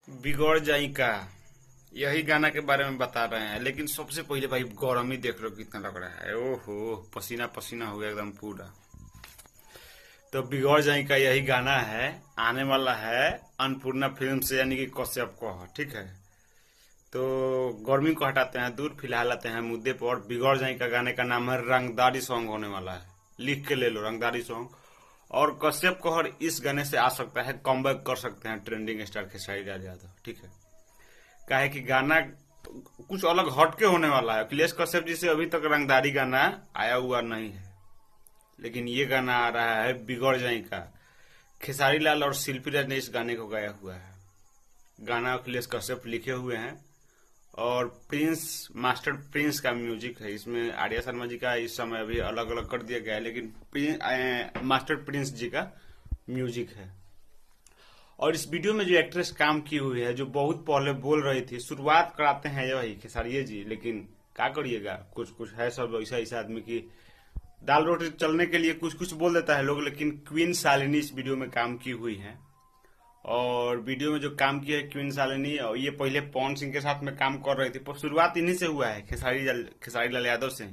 बिगड़ जाई का यही गाना के बारे में बता रहे हैं। लेकिन सबसे पहले भाई गौरम ही देख लो कितना लग रहा है। ओहो, पसीना पसीना हो गया एकदम पूरा। तो बिगड़ जाई का यही गाना है, आने वाला है अन्नपूर्णा फिल्म से, यानी कि कश्यप को। ठीक है, तो गर्मी को हटाते हैं दूर, फिलहाल आते हैं मुद्दे पर। बिगड़ जाई का गाने का नाम है रंगदारी सॉन्ग होने वाला है, लिख के ले लो, रंगदारी सॉन्ग। और कश्यप कोहर इस गाने से आ सकता है, कमबैक कर सकते हैं ट्रेंडिंग स्टार खेसारी लाल यादव। ठीक है, काहे कि गाना कुछ अलग हटके होने वाला है। अखिलेश कश्यप जी से अभी तक रंगदारी गाना आया हुआ नहीं है, लेकिन ये गाना आ रहा है बिगड़ जाई का। खेसारी लाल और शिल्पी राज ने इस गाने को गाया हुआ है। गाना अखिलेश कश्यप लिखे हुए हैं और प्रिंस, मास्टर प्रिंस का म्यूजिक है। इसमें आर्या शर्मा जी का इस समय अभी अलग अलग कर दिया गया है, लेकिन मास्टर प्रिंस जी का म्यूजिक है। और इस वीडियो में जो एक्ट्रेस काम की हुई है, जो बहुत पहले बोल रही थी, शुरुआत कराते हैं वही खेसारिये जी, लेकिन क्या करिएगा, कुछ कुछ है सब ऐसा ऐसा आदमी की दाल रोटी चलने के लिए कुछ कुछ बोल देता है लोग। लेकिन क्वीन शालिनी इस वीडियो में काम की हुई है। और वीडियो में जो काम किया है क्वीन शालिनी, और ये पहले पवन सिंह के साथ में काम कर रही थी, पर शुरुआत इन्हीं से हुआ है, खेसारी लाल यादव से।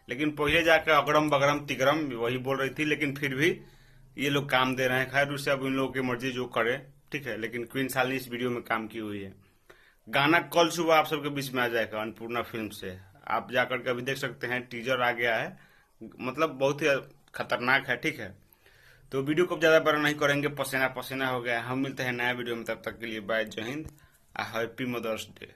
लेकिन पहले जाकर अगड़म बगड़म तिगड़म वही बोल रही थी, लेकिन फिर भी ये लोग काम दे रहे हैं। खैर, उससे अब इन लोगों की मर्जी जो करे। ठीक है, लेकिन क्वीन शालिनी इस वीडियो में काम की हुई है। गाना कल सुबह आप सबके बीच में आ जाएगा अन्नपूर्णा फिल्म से। आप जाकर के अभी देख सकते हैं, टीजर आ गया है, मतलब बहुत ही खतरनाक है। ठीक है, तो वीडियो को ज्यादा बड़ा नहीं करेंगे, पसीना पसीना हो गया। हम मिलते हैं नया वीडियो में, तब तक के लिए बाय, जय हिंद, हैप्पी मदर्स डे।